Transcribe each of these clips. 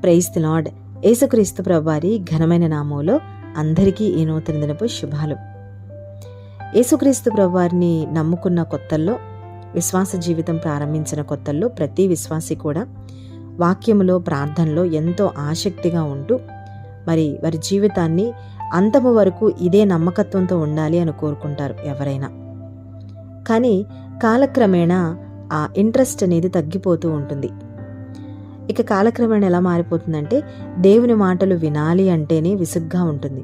Praise the lord. యేసుక్రీస్తు ప్రభువారి ఘనమైన నామములో అందరికీ ఈ నూతన దినపు శుభాలు. యేసుక్రీస్తు ప్రభువారిని నమ్ముకున్న కొత్తల్లో, విశ్వాస జీవితం ప్రారంభించిన కొత్తల్లో ప్రతి విశ్వాసి కూడా వాక్యములో, ప్రార్థనలో ఎంతో ఆసక్తిగా ఉంటూ మరి వారి జీవితాన్ని అంతము వరకు ఇదే నమ్మకత్వంతో ఉండాలి అని కోరుకుంటారు ఎవరైనా. కానీ కాలక్రమేణా ఆ ఇంట్రెస్ట్ అనేది తగ్గిపోతూ ఉంటుంది. ఇక కాలక్రమేణా ఎలా మారిపోతుందంటే, దేవుని మాటలు వినాలి అంటేనే విసుగ్గా ఉంటుంది.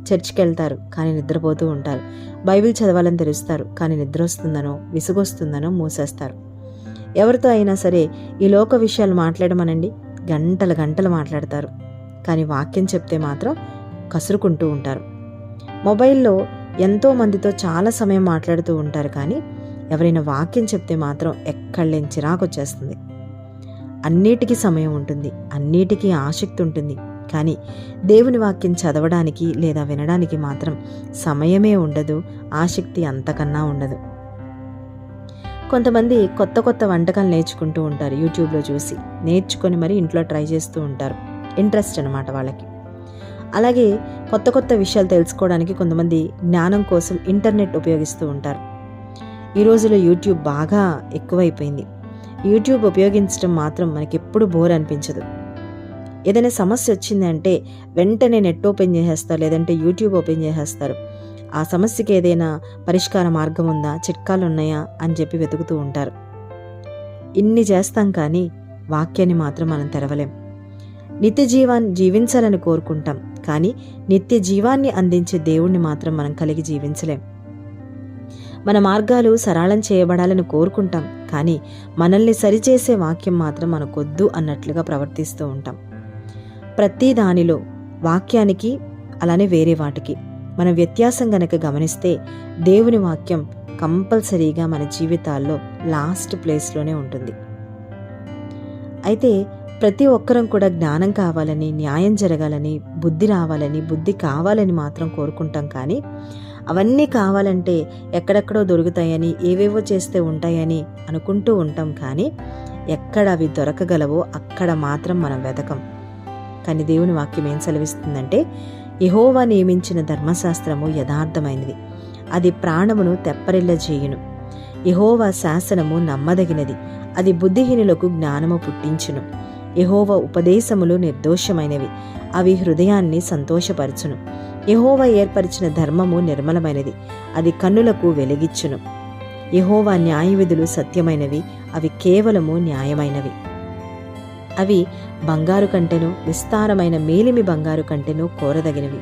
చర్చికి వెళ్తారు కానీ నిద్రపోతూ ఉంటారు. బైబిల్ చదవాలని తెలుస్తారు కానీ నిద్ర వస్తుందనో, విసుగొస్తుందనో మూసేస్తారు. ఎవరితో అయినా సరే ఈ లోక విషయాలు మాట్లాడమనండి, గంటలు గంటలు మాట్లాడతారు. కానీ వాక్యం చెప్తే మాత్రం కసురుకుంటూ ఉంటారు. మొబైల్లో ఎంతో మందితో చాలా సమయం మాట్లాడుతూ ఉంటారు. కానీ ఎవరైనా వాక్యం చెప్తే మాత్రం ఎక్కడలేని చిరాకు వచ్చేస్తుంది. అన్నిటికీ సమయం ఉంటుంది, అన్నిటికీ ఆసక్తి ఉంటుంది. కానీ దేవుని వాక్యం చదవడానికి లేదా వినడానికి మాత్రం సమయమే ఉండదు, ఆసక్తి అంతకన్నా ఉండదు. కొంతమంది కొత్త కొత్త వంటకాలు నేర్చుకుంటూ ఉంటారు. యూట్యూబ్లో చూసి నేర్చుకొని మరి ఇంట్లో ట్రై చేస్తూ ఉంటారు. ఇంట్రెస్ట్ అన్నమాట వాళ్ళకి. అలాగే కొత్త కొత్త విషయాలు తెలుసుకోవడానికి కొంతమంది జ్ఞానం కోసం ఇంటర్నెట్ ఉపయోగిస్తూ ఉంటారు. ఈ రోజులో యూట్యూబ్ బాగా ఎక్కువైపోయింది. యూట్యూబ్ ఉపయోగించడం మాత్రం మనకి ఎప్పుడు బోర్ అనిపించదు. ఏదైనా సమస్య వచ్చింది అంటే వెంటనే నెట్ ఓపెన్ చేసేస్తారు, లేదంటే యూట్యూబ్ ఓపెన్ చేసేస్తారు. ఆ సమస్యకి ఏదైనా పరిష్కార మార్గం ఉందా, చిట్కాలు ఉన్నాయా అని చెప్పి వెతుకుతూ ఉంటారు. ఇన్ని చేస్తాం కానీ వాక్యాన్ని మాత్రం మనం తెరవలేం. నిత్య జీవాన్ని జీవించాలని కోరుకుంటాం కానీ నిత్య జీవాన్ని అందించే దేవుణ్ణి మాత్రం మనం కలిగి జీవించలేం. మన మార్గాలు సరళం చేయబడాలని కోరుకుంటాం కానీ మనల్ని సరిచేసే వాక్యం మాత్రం మనకొద్దు అన్నట్లుగా ప్రవర్తిస్తూ ఉంటాం. ప్రతి దానిలో వాక్యానికి అలానే వేరే వాటికి మన వ్యత్యాసం గనక గమనిస్తే దేవుని వాక్యం కంపల్సరీగా మన జీవితాల్లో లాస్ట్ ప్లేస్లోనే ఉంటుంది. అయితే ప్రతి ఒక్కరం కూడా జ్ఞానం కావాలని, న్యాయం జరగాలని, బుద్ధి రావాలని, బుద్ధి కావాలని మాత్రం కోరుకుంటాం. కానీ అవన్నీ కావాలంటే ఎక్కడెక్కడో దొరుకుతాయని, ఏవేవో చేస్తే ఉంటాయని అనుకుంటూ ఉంటాం. కానీ ఎక్కడ అవి దొరకగలవో అక్కడ మాత్రం మనం వెతకం. కానీ దేవుని వాక్యం ఏం సెలవిస్తుందంటే, యెహోవా నియమించిన ధర్మశాస్త్రము యథార్థమైనది, అది ప్రాణమును తెప్పరిల్ల చేయును. యెహోవా శాసనము నమ్మదగినది, అది బుద్ధిహీనులకు జ్ఞానము పుట్టించును. యెహోవా ఉపదేశములు నిర్దోషమైనవి, అవి హృదయాన్ని సంతోషపరచును. యెహోవా ఏర్పరిచిన ధర్మము నిర్మలమైనది, అది కన్నులకు వెలిగిచ్చును. యెహోవా న్యాయవిధులు సత్యమైనవి, అవి కేవలము న్యాయమైనవి. అవి బంగారు కంటెను, విస్తారమైన మేలిమి బంగారు కంటెను కోరదగినవి,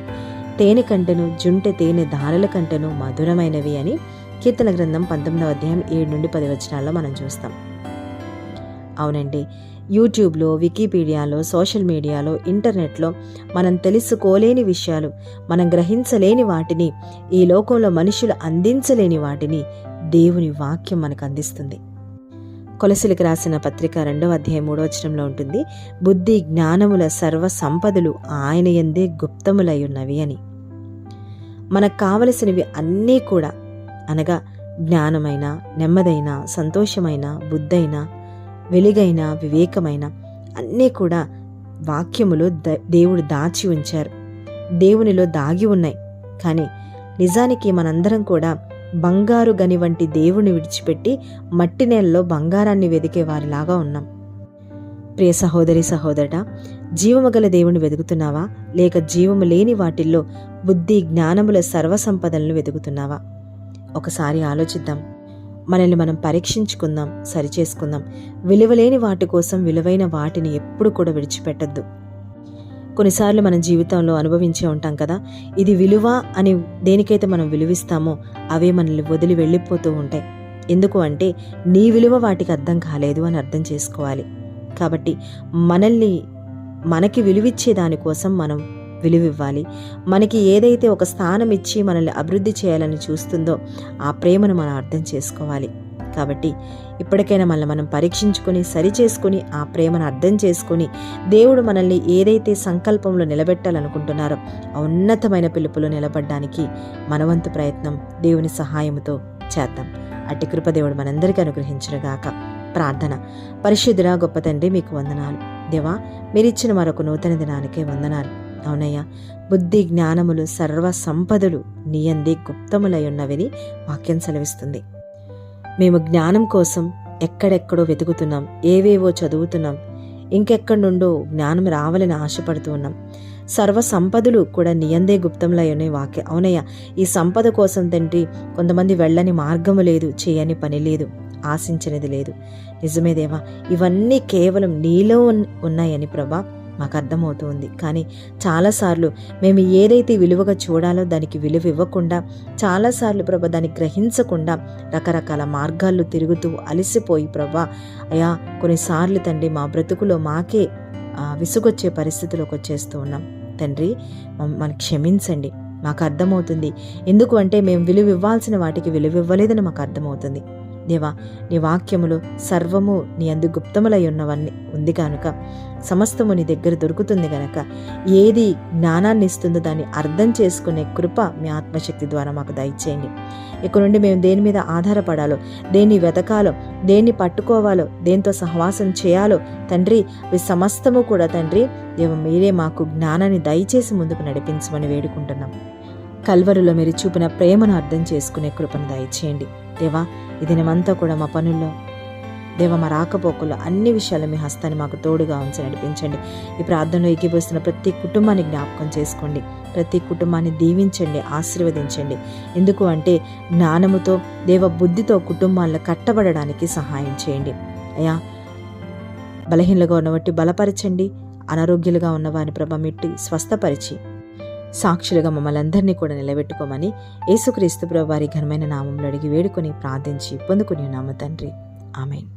తేనె కంటెను, జుంటె తేనె ధారల కంటెను మధురమైనవి అని కీర్తన గ్రంథం 19వ అధ్యాయం 7-10 వచనాల్లో మనం చూస్తాం. అవునండి, యూట్యూబ్లో, వికీపీడియాలో, సోషల్ మీడియాలో, ఇంటర్నెట్లో మనం తెలుసుకోలేని విషయాలు, మనం గ్రహించలేని వాటిని, ఈ లోకంలో మనుషులు అందించలేని వాటిని దేవుని వాక్యం మనకు అందిస్తుంది. కొలసీలకు రాసిన పత్రిక 2వ అధ్యాయం 3వ వచనంలో ఉంటుంది, బుద్ధి జ్ఞానముల సర్వ సంపదలు ఆయన యందే గుప్తములై ఉన్నవి అని. మనకు కావలసినవి అన్నీ కూడా, అనగా జ్ఞానమైన, నెమ్మదైన, సంతోషమైన, బుద్ధైన, వెలుగైన, వివేకమైన అన్నీ కూడా వాక్యములో దేవుడు దాచి ఉంచారు, దేవునిలో దాగి ఉన్నాయి. కానీ నిజానికి మనందరం కూడా బంగారు గని వంటి దేవుని విడిచిపెట్టి మట్టి నేలలో బంగారాన్ని వెదికే వారిలాగా ఉన్నాం. ప్రియ సహోదరి, సహోదరుడా, జీవము గల దేవుని వెతుకుతున్నావా, లేక జీవము లేని వాటిల్లో బుద్ధి జ్ఞానముల సర్వసంపదలను వెతుకుతున్నావా? ఒకసారి ఆలోచిద్దాం. మనల్ని మనం పరీక్షించుకుందాం, సరిచేసుకుందాం. విలువలేని వాటి కోసం విలువైన వాటిని ఎప్పుడు కూడా విడిచిపెట్టద్దు. కొన్నిసార్లు మన జీవితంలో అనుభవించే ఉంటాం కదా, ఇది విలువ అని దేనికైతే మనం విలువిస్తామో అవే మనల్ని వదిలి వెళ్ళిపోతూ ఉంటాయి. ఎందుకు అంటే నీ విలువ వాటికి అర్థం కాలేదు అని అర్థం చేసుకోవాలి. కాబట్టి మనకి విలువిచ్చే దానికోసం మనం విలువివ్వాలి. మనకి ఏదైతే ఒక స్థానం ఇచ్చి మనల్ని అభివృద్ధి చేయాలని చూస్తుందో ఆ ప్రేమను మనం అర్థం చేసుకోవాలి. కాబట్టి ఇప్పటికైనా మనం పరీక్షించుకొని, సరిచేసుకొని, ఆ ప్రేమను అర్థం చేసుకొని, దేవుడు మనల్ని ఏదైతే సంకల్పంలో నిలబెట్టాలనుకుంటున్నారో ఆ ఉన్నతమైన పిలుపులో నిలబడడానికి మనవంతు ప్రయత్నం దేవుని సహాయంతో చేద్దాం. అట్టి కృప దేవుడు మనందరికీ అనుగ్రహించునుగాక. ప్రార్థన. పరిశుద్ధుడా గొప్ప తండ్రి, మీకు వందనాలు. దేవా, మీరిచ్చిన మరొక నూతన దినానికే వందనాలు. అవునయ్యా, బుద్ధి జ్ఞానములు సర్వ సంపదలు నీ యందే గుప్తములై ఉన్నవని వాక్యం సెలవిస్తుంది. మేము జ్ఞానం కోసం ఎక్కడెక్కడో వెతుకుతున్నాం, ఏవేవో చదువుతున్నాం, ఇంకెక్కడి నుండో జ్ఞానం రావాలని ఆశపడుతూ ఉన్నాం. సర్వ సంపదలు కూడా నీ యందే గుప్తములై ఉన్నాయి వాక్యం. అవునయ్యా, ఈ సంపద కోసం తండ్రి కొంతమంది వెళ్ళని మార్గము లేదు, చేయని పని లేదు, ఆశించినది లేదు. నిజమే దేవా, ఇవన్నీ కేవలం నీలో ఉన్నాయని ప్రభా మాకు అర్థమవుతుంది. కానీ చాలాసార్లు మేము ఏదైతే విలువగా చూడాలో దానికి విలువ ఇవ్వకుండా, చాలాసార్లు ప్రభా దాన్ని గ్రహించకుండా రకరకాల మార్గాల్లో తిరుగుతూ అలసిపోయి ప్రభా అయ్యా, కొన్నిసార్లు తండ్రి మా బ్రతుకులో మాకే విసుగొచ్చే పరిస్థితిలోకి వచ్చేస్తూ ఉన్నాం. తండ్రి, మనకి క్షమించండి. మాకు అర్థమవుతుంది, ఎందుకు అంటే మేము విలువ ఇవ్వాల్సిన వాటికి విలువ ఇవ్వలేదని మాకు అర్థమవుతుంది. దేవా, నీ వాక్యములు సర్వము నీ అందు గుప్తములై ఉన్నవన్నీ ఉంది కనుక, సమస్తము నీ దగ్గర దొరుకుతుంది గనక, ఏది జ్ఞానాన్ని ఇస్తుందో దాన్ని అర్థం చేసుకునే కృప మీ ఆత్మశక్తి ద్వారా మాకు దయచేయండి. ఇక్కడ నుండి మేము దేని మీద ఆధారపడాలో, దేన్ని వెతకాలో, దేన్ని పట్టుకోవాలో, దేంతో సహవాసం చేయాలో తండ్రి, ఈ సమస్తము కూడా తండ్రి దేవ మీరే మాకు జ్ఞానాన్ని దయచేసి ముందుకు నడిపించమని వేడుకుంటున్నాం. కల్వరులో మీరు చూపిన ప్రేమను అర్థం చేసుకునే కృపను దయచేయండి. దేవా, ఈ దినమంతా కూడా మా పనుల్లో దేవ, మా రాకపోకల్లో అన్ని విషయాలు మీ హస్తాన్ని మాకు తోడుగా ఉంచి నడిపించండి. ఈ ప్రార్థనలో ఏకీభవిస్తున్న ప్రతి కుటుంబాన్ని జ్ఞాపకం చేసుకోండి, ప్రతి కుటుంబాన్ని దీవించండి, ఆశీర్వదించండి. ఎందుకు అంటే జ్ఞానముతో దేవ బుద్ధితో కుటుంబాలను కట్టబడడానికి సహాయం చేయండి. అయ్యా, బలహీనలుగా ఉన్నవాటి బలపరచండి, అనారోగ్యాలుగా ఉన్నవారిని ప్రభ మిట్టి స్వస్థపరిచి సాక్షులుగా మమ్మల్ని అందరినీ కూడా నిలబెట్టుకోమని యేసుక్రీస్తు ప్రభు వారి ఘనమైన నామంలో అడిగి వేడుకొని ప్రార్థించి పొందుకుని ఉన్నాము తండ్రి. ఆమేన్.